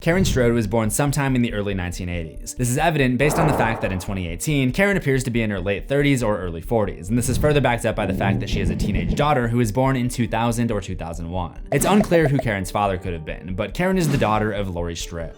Karen Strode was born sometime in the early 1980s. This is evident based on the fact that in 2018, Karen appears to be in her late 30s or early 40s, and this is further backed up by the fact that she has a teenage daughter who was born in 2000 or 2001. It's unclear who Karen's father could have been, but Karen is the daughter of Laurie Strode.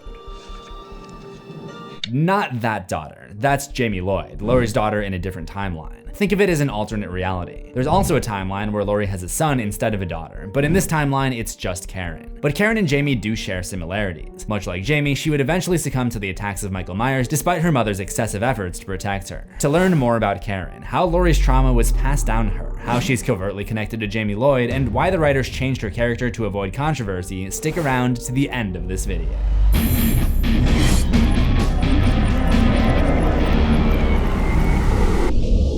Not that daughter. That's Jamie Lloyd, Laurie's daughter in a different timeline. Think of it as an alternate reality. There's also a timeline where Laurie has a son instead of a daughter, but in this timeline, it's just Karen. But Karen and Jamie do share similarities. Much like Jamie, she would eventually succumb to the attacks of Michael Myers despite her mother's excessive efforts to protect her. To learn more about Karen, how Laurie's trauma was passed down to her, how she's covertly connected to Jamie Lloyd, and why the writers changed her character to avoid controversy, stick around to the end of this video.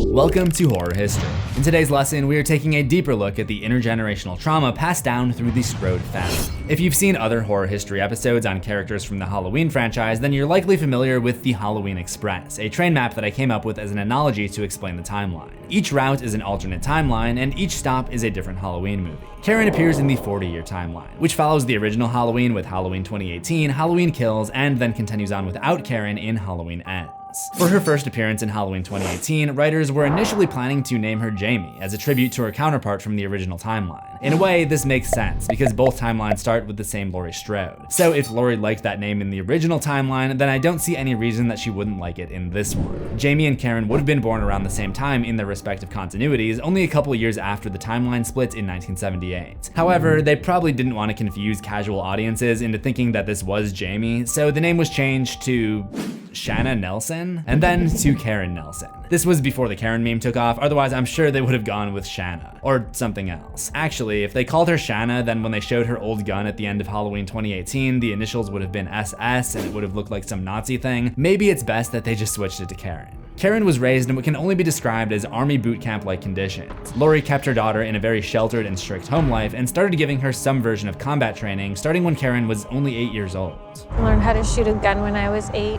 Welcome to Horror History. In today's lesson, we are taking a deeper look at the intergenerational trauma passed down through the Strode family. If you've seen other Horror History episodes on characters from the Halloween franchise, then you're likely familiar with the Halloween Express, a train map that I came up with as an analogy to explain the timeline. Each route is an alternate timeline, and each stop is a different Halloween movie. Karen appears in the 40-year timeline, which follows the original Halloween with Halloween 2018, Halloween Kills, and then continues on without Karen in Halloween Ends. For her first appearance in Halloween 2018, writers were initially planning to name her Jamie as a tribute to her counterpart from the original timeline. In a way, this makes sense because both timelines start with the same Laurie Strode. So if Laurie liked that name in the original timeline, then I don't see any reason that she wouldn't like it in this one. Jamie and Karen would have been born around the same time in their respective continuities, only a couple years after the timeline split in 1978. However, they probably didn't want to confuse casual audiences into thinking that this was Jamie, so the name was changed to Shanna Nelson, and then to Karen Nelson. This was before the Karen meme took off, otherwise I'm sure they would have gone with Shanna, or something else. Actually, if they called her Shanna, then when they showed her old gun at the end of Halloween 2018, the initials would have been SS and it would have looked like some Nazi thing. Maybe it's best that they just switched it to Karen. Karen was raised in what can only be described as army boot camp-like conditions. Laurie kept her daughter in a very sheltered and strict home life and started giving her some version of combat training starting when Karen was only 8 years old. I learned how to shoot a gun when I was 8.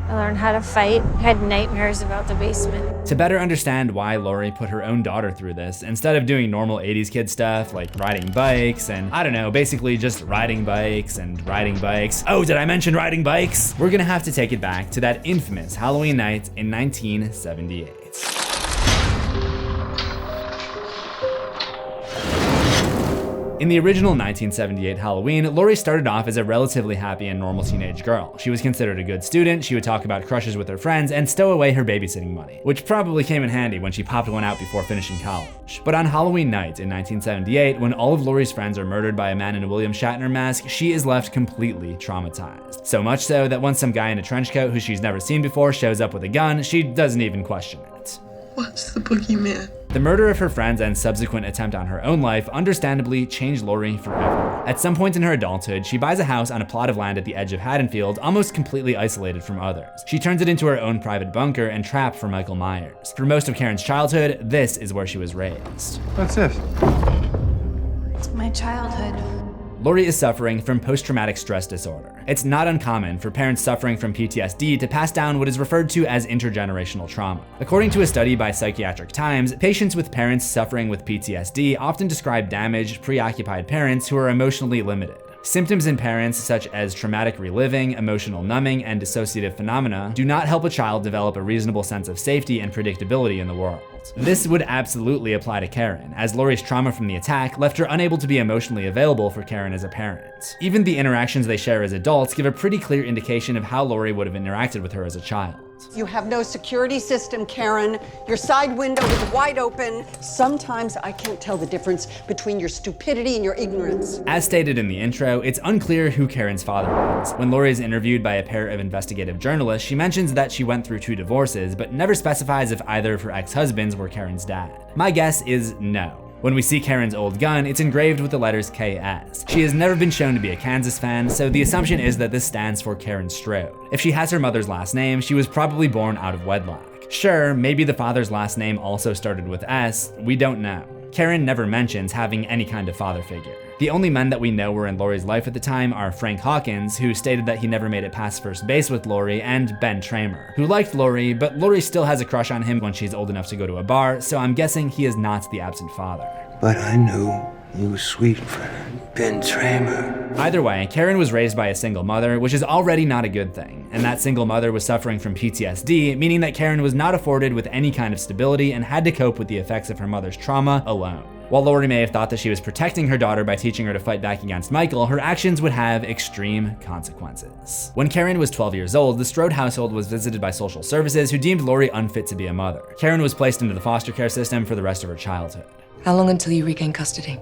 I learned how to fight. I had nightmares about the basement. To better understand why Laurie put her own daughter through this, instead of doing normal 80s kid stuff like riding bikes and, I don't know, basically just riding bikes and riding bikes. Oh, did I mention riding bikes? We're gonna have to take it back to that infamous Halloween night in 1978. In the original 1978 Halloween, Laurie started off as a relatively happy and normal teenage girl. She was considered a good student, she would talk about crushes with her friends, and stow away her babysitting money, which probably came in handy when she popped one out before finishing college. But on Halloween night in 1978, when all of Laurie's friends are murdered by a man in a William Shatner mask, she is left completely traumatized. So much so that once some guy in a trench coat who she's never seen before shows up with a gun, she doesn't even question it. What's the boogeyman? The murder of her friends and subsequent attempt on her own life understandably changed Laurie forever. At some point in her adulthood, she buys a house on a plot of land at the edge of Haddonfield, almost completely isolated from others. She turns it into her own private bunker and trap for Michael Myers. For most of Karen's childhood, this is where she was raised. What's this? It's my childhood. Laurie is suffering from post-traumatic stress disorder. It's not uncommon for parents suffering from PTSD to pass down what is referred to as intergenerational trauma. According to a study by Psychiatric Times, patients with parents suffering with PTSD often describe damaged, preoccupied parents who are emotionally limited. Symptoms in parents such as traumatic reliving, emotional numbing, and dissociative phenomena do not help a child develop a reasonable sense of safety and predictability in the world. This would absolutely apply to Karen, as Laurie's trauma from the attack left her unable to be emotionally available for Karen as a parent. Even the interactions they share as adults give a pretty clear indication of how Laurie would have interacted with her as a child. You have no security system, Karen. Your side window is wide open. Sometimes I can't tell the difference between your stupidity and your ignorance. As stated in the intro, it's unclear who Karen's father was. When Laurie is interviewed by a pair of investigative journalists, she mentions that she went through 2 divorces, but never specifies if either of her ex-husbands were Karen's dad. My guess is no. When we see Karen's old gun, it's engraved with the letters KS. She has never been shown to be a Kansas fan, so the assumption is that this stands for Karen Strode. If she has her mother's last name, she was probably born out of wedlock. Sure, maybe the father's last name also started with S, we don't know. Karen never mentions having any kind of father figure. The only men that we know were in Laurie's life at the time are Frank Hawkins, who stated that he never made it past first base with Laurie, and Ben Tramer, who liked Laurie, but Laurie still has a crush on him when she's old enough to go to a bar, so I'm guessing he is not the absent father. But I knew You sweet friend, Ben Tramer. Either way, Karen was raised by a single mother, which is already not a good thing, and that single mother was suffering from PTSD, meaning that Karen was not afforded with any kind of stability and had to cope with the effects of her mother's trauma alone. While Laurie may have thought that she was protecting her daughter by teaching her to fight back against Michael, her actions would have extreme consequences. When Karen was 12 years old, the Strode household was visited by social services who deemed Laurie unfit to be a mother. Karen was placed into the foster care system for the rest of her childhood. How long until you regain custody?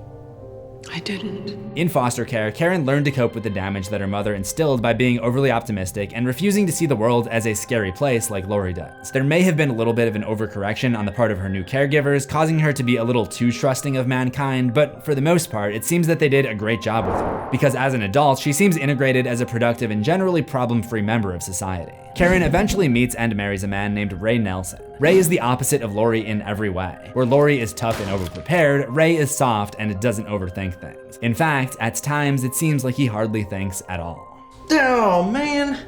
I didn't. In foster care, Karen learned to cope with the damage that her mother instilled by being overly optimistic and refusing to see the world as a scary place like Laurie does. There may have been a little bit of an overcorrection on the part of her new caregivers, causing her to be a little too trusting of mankind, but for the most part, it seems that they did a great job with her, because as an adult, she seems integrated as a productive and generally problem-free member of society. Karen eventually meets and marries a man named Ray Nelson. Ray is the opposite of Laurie in every way. Where Laurie is tough and overprepared, Ray is soft and doesn't overthink things. In fact, at times, it seems like he hardly thinks at all. Oh man,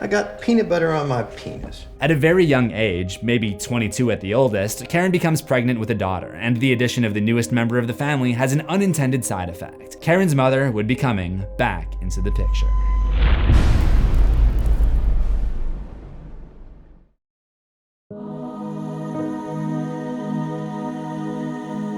I got peanut butter on my penis. At a very young age, maybe 22 at the oldest, Karen becomes pregnant with a daughter, and the addition of the newest member of the family has an unintended side effect. Karen's mother would be coming back into the picture.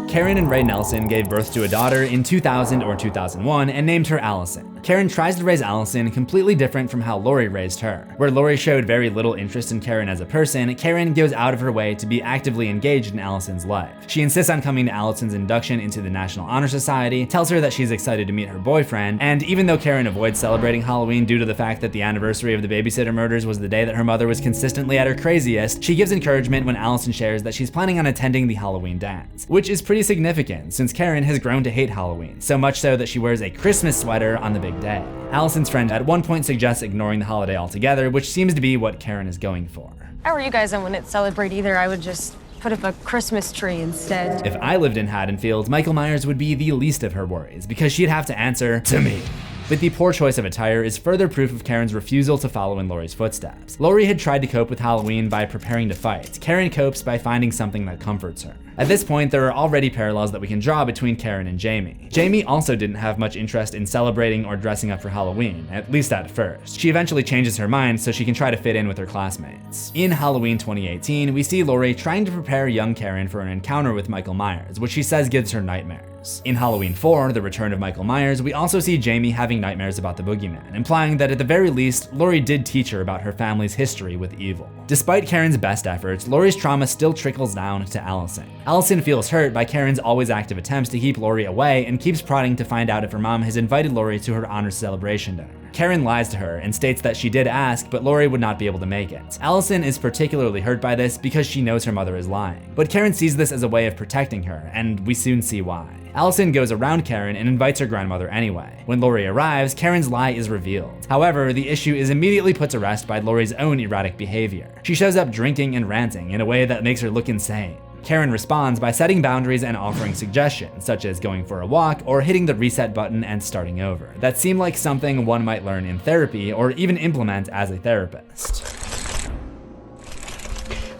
Karen and Ray Nelson gave birth to a daughter in 2000 or 2001 and named her Allyson. Karen tries to raise Allyson completely different from how Laurie raised her. Where Laurie showed very little interest in Karen as a person, Karen goes out of her way to be actively engaged in Allyson's life. She insists on coming to Allyson's induction into the National Honor Society, tells her that she's excited to meet her boyfriend, and even though Karen avoids celebrating Halloween due to the fact that the anniversary of the babysitter murders was the day that her mother was consistently at her craziest, she gives encouragement when Allyson shares that she's planning on attending the Halloween dance, which is pretty significant since Karen has grown to hate Halloween, so much so that she wears a Christmas sweater on the big day. Allyson's friend at one point suggests ignoring the holiday altogether, which seems to be what Karen is going for. How are you guys? I wouldn't celebrate either. I would just put up a Christmas tree instead. If I lived in Haddonfield, Michael Myers would be the least of her worries because she'd have to answer to me. But the poor choice of attire is further proof of Karen's refusal to follow in Laurie's footsteps. Laurie had tried to cope with Halloween by preparing to fight. Karen copes by finding something that comforts her. At this point, there are already parallels that we can draw between Karen and Jamie. Jamie also didn't have much interest in celebrating or dressing up for Halloween, at least at first. She eventually changes her mind so she can try to fit in with her classmates. In Halloween 2018, we see Laurie trying to prepare young Karen for an encounter with Michael Myers, which she says gives her nightmares. In Halloween 4, The Return of Michael Myers, we also see Jamie having nightmares about the boogeyman, implying that at the very least, Laurie did teach her about her family's history with evil. Despite Karen's best efforts, Laurie's trauma still trickles down to Allyson. Allyson feels hurt by Karen's always active attempts to keep Laurie away and keeps prodding to find out if her mom has invited Laurie to her honors celebration dinner. Karen lies to her and states that she did ask, but Laurie would not be able to make it. Allyson is particularly hurt by this because she knows her mother is lying. But Karen sees this as a way of protecting her, and we soon see why. Allyson goes around Karen and invites her grandmother anyway. When Laurie arrives, Karen's lie is revealed. However, the issue is immediately put to rest by Laurie's own erratic behavior. She shows up drinking and ranting in a way that makes her look insane. Karen responds by setting boundaries and offering suggestions, such as going for a walk or hitting the reset button and starting over, that seem like something one might learn in therapy or even implement as a therapist.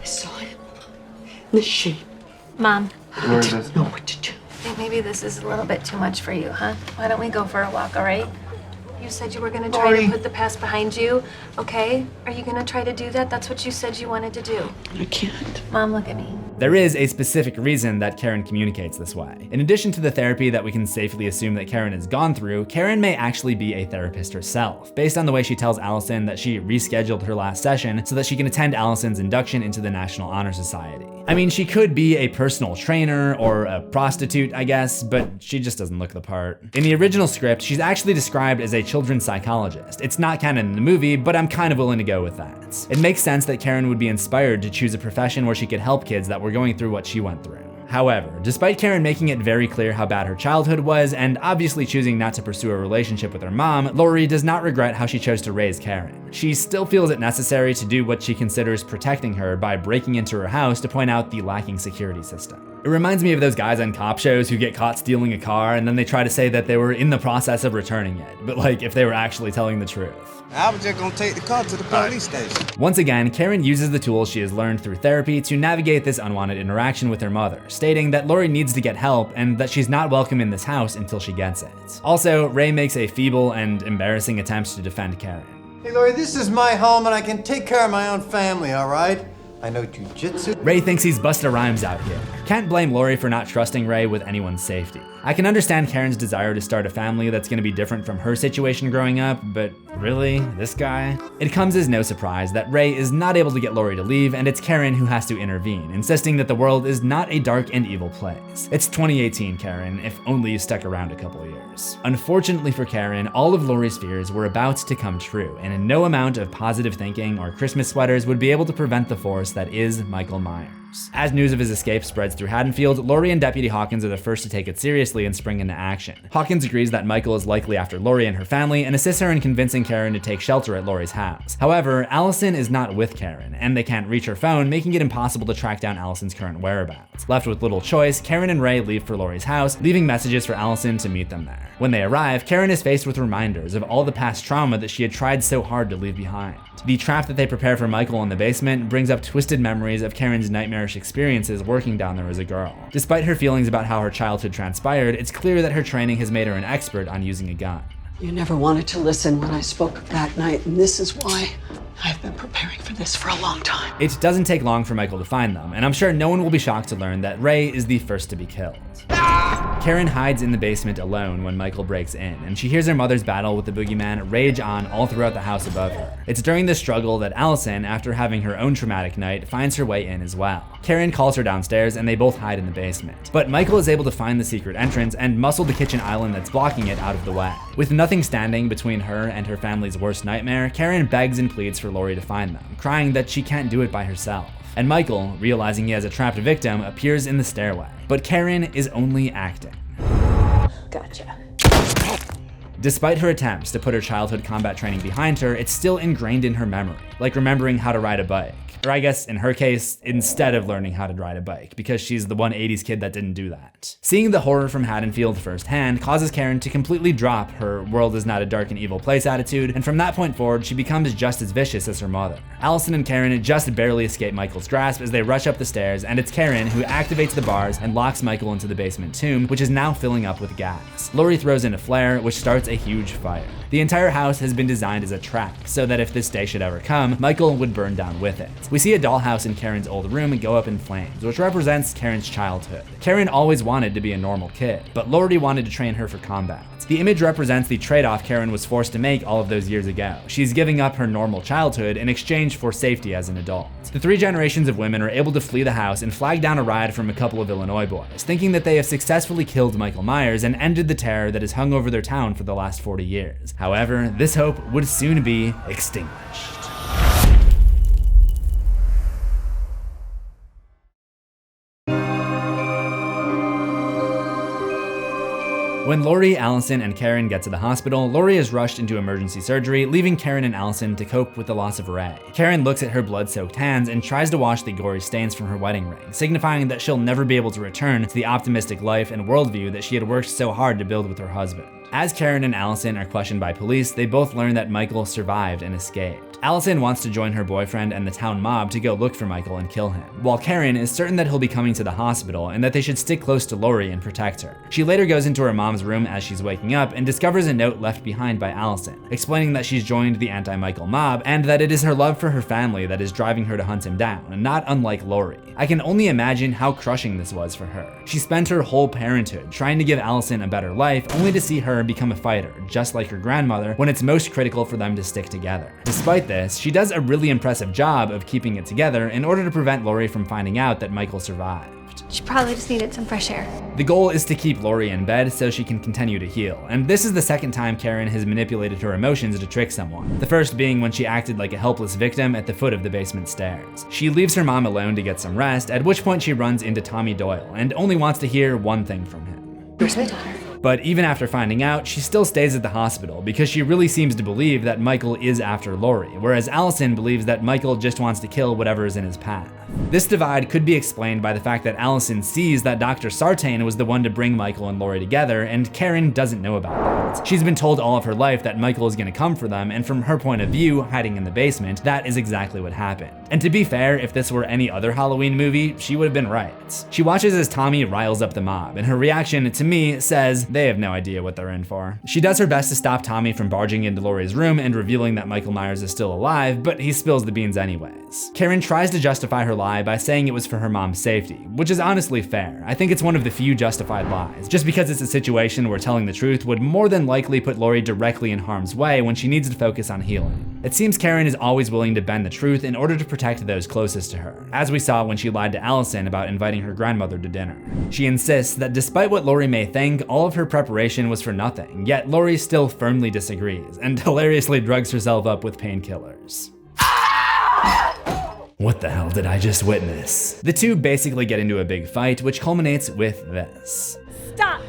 I saw him in the sheep. Mom, I didn't know what to do. I think maybe this is a little bit too much for you, huh? Why don't we go for a walk, all right? You said you were gonna try to put the past behind you, okay? Are you gonna try to do that? That's what you said you wanted to do. I can't. Mom, look at me. There is a specific reason that Karen communicates this way. In addition to the therapy that we can safely assume that Karen has gone through, Karen may actually be a therapist herself, based on the way she tells Allyson that she rescheduled her last session so that she can attend Allyson's induction into the National Honor Society. I mean, she could be a personal trainer or a prostitute, I guess, but she just doesn't look the part. In the original script, she's actually described as a children's psychologist. It's not canon in the movie, but I'm kind of willing to go with that. It makes sense that Karen would be inspired to choose a profession where she could help kids that were going through what she went through. However, despite Karen making it very clear how bad her childhood was and obviously choosing not to pursue a relationship with her mom, Laurie does not regret how she chose to raise Karen. She still feels it necessary to do what she considers protecting her by breaking into her house to point out the lacking security system. It reminds me of those guys on cop shows who get caught stealing a car and then they try to say that they were in the process of returning it, but like if they were actually telling the truth. I was just gonna take the car to the police station. Once again, Karen uses the tools she has learned through therapy to navigate this unwanted interaction with her mother, stating that Laurie needs to get help and that she's not welcome in this house until she gets it. Also, Ray makes a feeble and embarrassing attempt to defend Karen. Hey, Laurie, this is my home and I can take care of my own family, all right? I know jujitsu. Ray thinks he's Busta Rhymes out here. Can't blame Laurie for not trusting Ray with anyone's safety. I can understand Karen's desire to start a family that's gonna be different from her situation growing up, but really, this guy? It comes as no surprise that Ray is not able to get Laurie to leave, and it's Karen who has to intervene, insisting that the world is not a dark and evil place. It's 2018, Karen, if only you stuck around a couple years. Unfortunately for Karen, all of Laurie's fears were about to come true, and no amount of positive thinking or Christmas sweaters would be able to prevent the force that is Michael Myers. As news of his escape spreads through Haddonfield, Laurie and Deputy Hawkins are the first to take it seriously and spring into action. Hawkins agrees that Michael is likely after Laurie and her family and assists her in convincing Karen to take shelter at Laurie's house. However, Allyson is not with Karen, and they can't reach her phone, making it impossible to track down Allyson's current whereabouts. Left with little choice, Karen and Ray leave for Laurie's house, leaving messages for Allyson to meet them there. When they arrive, Karen is faced with reminders of all the past trauma that she had tried so hard to leave behind. The trap that they prepare for Michael in the basement brings up twisted memories of Karen's nightmarish experiences working down there as a girl. Despite her feelings about how her childhood transpired, it's clear that her training has made her an expert on using a gun. You never wanted to listen when I spoke of that night, and this is why I've been preparing for this for a long time. It doesn't take long for Michael to find them, and I'm sure no one will be shocked to learn that Ray is the first to be killed. Karen hides in the basement alone when Michael breaks in, and she hears her mother's battle with the boogeyman rage on all throughout the house above her. It's during this struggle that Allyson, after having her own traumatic night, finds her way in as well. Karen calls her downstairs and they both hide in the basement. But Michael is able to find the secret entrance and muscle the kitchen island that's blocking it out of the way. With nothing standing between her and her family's worst nightmare, Karen begs and pleads for Laurie to find them, crying that she can't do it by herself. And Michael, realizing he has a trapped victim, appears in the stairway. But Karen is only acting. Gotcha. Despite her attempts to put her childhood combat training behind her, it's still ingrained in her memory, like remembering how to ride a bike. Or I guess in her case, instead of learning how to ride a bike, because she's the one 80s kid that didn't do that. Seeing the horror from Haddonfield firsthand causes Karen to completely drop her world is not a dark and evil place attitude, and from that point forward, she becomes just as vicious as her mother. Allyson and Karen just barely escape Michael's grasp as they rush up the stairs, and it's Karen who activates the bars and locks Michael into the basement tomb, which is now filling up with gas. Laurie throws in a flare, which starts a huge fire. The entire house has been designed as a trap, so that if this day should ever come, Michael would burn down with it. We see a dollhouse in Karen's old room go up in flames, which represents Karen's childhood. Karen always wanted to be a normal kid, but Laurie wanted to train her for combat. The image represents the trade-off Karen was forced to make all of those years ago. She's giving up her normal childhood in exchange for safety as an adult. The three generations of women are able to flee the house and flag down a ride from a couple of Illinois boys, thinking that they have successfully killed Michael Myers and ended the terror that has hung over their town for the last 40 years. However, this hope would soon be extinguished. When Laurie, Allyson, and Karen get to the hospital, Laurie is rushed into emergency surgery, leaving Karen and Allyson to cope with the loss of Ray. Karen looks at her blood-soaked hands and tries to wash the gory stains from her wedding ring, signifying that she'll never be able to return to the optimistic life and worldview that she had worked so hard to build with her husband. As Karen and Allyson are questioned by police, they both learn that Michael survived and escaped. Allyson wants to join her boyfriend and the town mob to go look for Michael and kill him, while Karen is certain that he'll be coming to the hospital and that they should stick close to Laurie and protect her. She later goes into her mom's room as she's waking up and discovers a note left behind by Allyson, explaining that she's joined the anti-Michael mob and that it is her love for her family that is driving her to hunt him down, not unlike Laurie. I can only imagine how crushing this was for her. She spent her whole parenthood trying to give Allyson a better life, only to see her become a fighter, just like her grandmother, when it's most critical for them to stick together. Despite this, she does a really impressive job of keeping it together in order to prevent Laurie from finding out that Michael survived. She probably just needed some fresh air. The goal is to keep Laurie in bed so she can continue to heal, and this is the second time Karen has manipulated her emotions to trick someone. The first being when she acted like a helpless victim at the foot of the basement stairs. She leaves her mom alone to get some rest, at which point she runs into Tommy Doyle and only wants to hear one thing from him. Where's my daughter? But even after finding out, she still stays at the hospital because she really seems to believe that Michael is after Laurie, whereas Allyson believes that Michael just wants to kill whatever is in his path. This divide could be explained by the fact that Allyson sees that Dr. Sartain was the one to bring Michael and Laurie together, and Karen doesn't know about that. She's been told all of her life that Michael is going to come for them, and from her point of view, hiding in the basement, that is exactly what happened. And to be fair, if this were any other Halloween movie, she would have been right. She watches as Tommy riles up the mob, and her reaction, to me, says they have no idea what they're in for. She does her best to stop Tommy from barging into Laurie's room and revealing that Michael Myers is still alive, but he spills the beans anyways. Karen tries to justify her lie by saying it was for her mom's safety, which is honestly fair. I think it's one of the few justified lies, just because it's a situation where telling the truth would more than likely put Laurie directly in harm's way when she needs to focus on healing. It seems Karen is always willing to bend the truth in order to protect those closest to her, as we saw when she lied to Allyson about inviting her grandmother to dinner. She insists that despite what Laurie may think, all of her preparation was for nothing, yet Laurie still firmly disagrees, and hilariously drugs herself up with painkillers. What the hell did I just witness? The two basically get into a big fight, which culminates with this. Stop!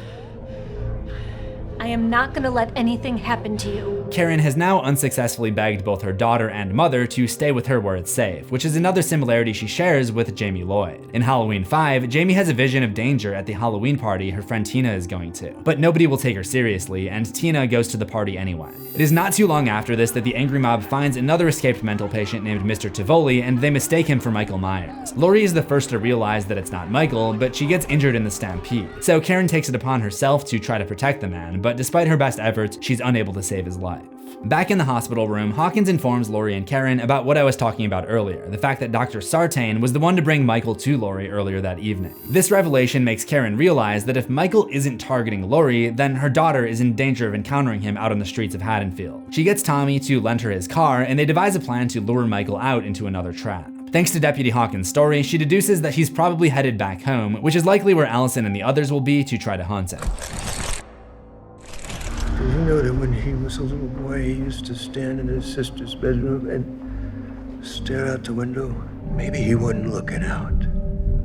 I am not gonna let anything happen to you. Karen has now unsuccessfully begged both her daughter and mother to stay with her where it's safe, which is another similarity she shares with Jamie Lloyd. In Halloween 5, Jamie has a vision of danger at the Halloween party her friend Tina is going to, but nobody will take her seriously, and Tina goes to the party anyway. It is not too long after this that the angry mob finds another escaped mental patient named Mr. Tivoli, and they mistake him for Michael Myers. Laurie is the first to realize that it's not Michael, but she gets injured in the stampede, so Karen takes it upon herself to try to protect the man, but despite her best efforts, she's unable to save his life. Back in the hospital room, Hawkins informs Laurie and Karen about what I was talking about earlier, the fact that Dr. Sartain was the one to bring Michael to Laurie earlier that evening. This revelation makes Karen realize that if Michael isn't targeting Laurie, then her daughter is in danger of encountering him out on the streets of Haddonfield. She gets Tommy to lend her his car, and they devise a plan to lure Michael out into another trap. Thanks to Deputy Hawkins' story, she deduces that he's probably headed back home, which is likely where Allyson and the others will be to try to hunt him. Did you know that when he was a little boy, he used to stand in his sister's bedroom and stare out the window? Maybe he wasn't looking out.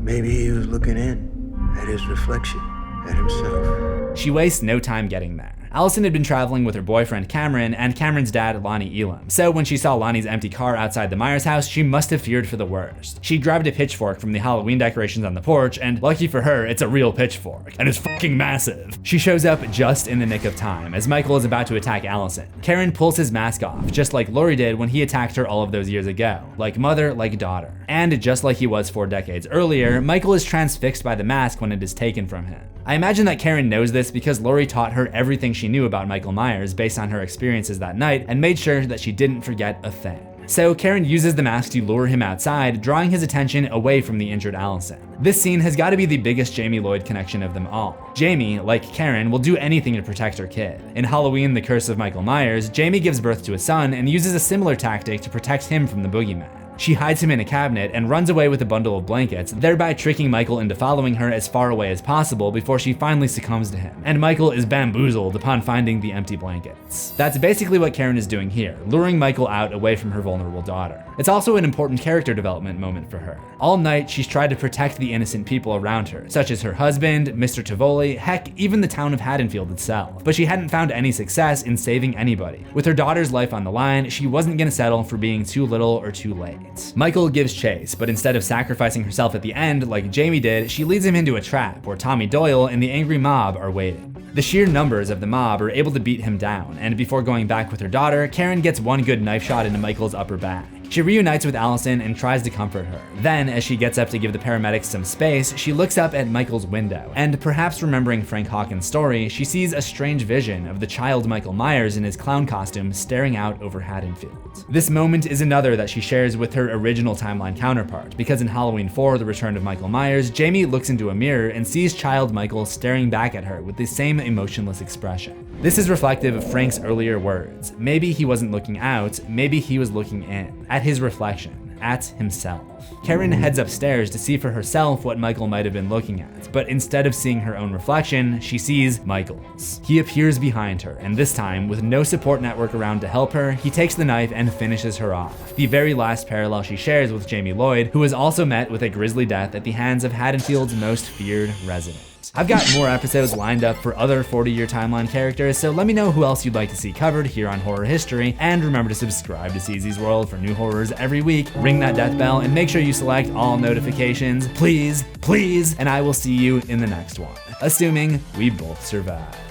Maybe he was looking in at his reflection, at himself. She wastes no time getting there. Allyson had been traveling with her boyfriend Cameron and Cameron's dad Lonnie Elam, so when she saw Lonnie's empty car outside the Myers house, she must have feared for the worst. She grabbed a pitchfork from the Halloween decorations on the porch, and lucky for her, it's a real pitchfork, and it's fucking massive. She shows up just in the nick of time, as Michael is about to attack Allyson. Karen pulls his mask off, just like Laurie did when he attacked her all of those years ago. Like mother, like daughter. And just like he was 4 decades earlier, Michael is transfixed by the mask when it is taken from him. I imagine that Karen knows this because Laurie taught her everything she knew about Michael Myers based on her experiences that night and made sure that she didn't forget a thing. So Karen uses the mask to lure him outside, drawing his attention away from the injured Allyson. This scene has got to be the biggest Jamie Lloyd connection of them all. Jamie, like Karen, will do anything to protect her kid. In Halloween, The Curse of Michael Myers, Jamie gives birth to a son and uses a similar tactic to protect him from the boogeyman. She hides him in a cabinet and runs away with a bundle of blankets, thereby tricking Michael into following her as far away as possible before she finally succumbs to him. And Michael is bamboozled upon finding the empty blankets. That's basically what Karen is doing here, luring Michael out away from her vulnerable daughter. It's also an important character development moment for her. All night, she's tried to protect the innocent people around her, such as her husband, Mr. Tivoli, heck, even the town of Haddonfield itself. But she hadn't found any success in saving anybody. With her daughter's life on the line, she wasn't gonna settle for being too little or too late. Michael gives chase, but instead of sacrificing herself at the end like Jamie did, she leads him into a trap where Tommy Doyle and the angry mob are waiting. The sheer numbers of the mob are able to beat him down, and before going back with her daughter, Karen gets one good knife shot into Michael's upper back. She reunites with Allyson and tries to comfort her. Then, as she gets up to give the paramedics some space, she looks up at Michael's window, and perhaps remembering Frank Hawkins' story, she sees a strange vision of the child Michael Myers in his clown costume staring out over Haddonfield. This moment is another that she shares with her original timeline counterpart, because in Halloween 4, The Return of Michael Myers, Jamie looks into a mirror and sees child Michael staring back at her with the same emotionless expression. This is reflective of Frank's earlier words. Maybe he wasn't looking out, maybe he was looking in, at his reflection, at himself. Karen heads upstairs to see for herself what Michael might have been looking at, but instead of seeing her own reflection, she sees Michael's. He appears behind her, and this time, with no support network around to help her, he takes the knife and finishes her off. The very last parallel she shares with Jamie Lloyd, who was also met with a grisly death at the hands of Haddonfield's most feared resident. out. I've got more episodes lined up for other 40-year timeline characters, so let me know who else you'd like to see covered here on Horror History, and remember to subscribe to CZsWorld for new horrors every week. Ring that death bell and make sure you select all notifications, please, and I will see you in the next one, assuming we both survive.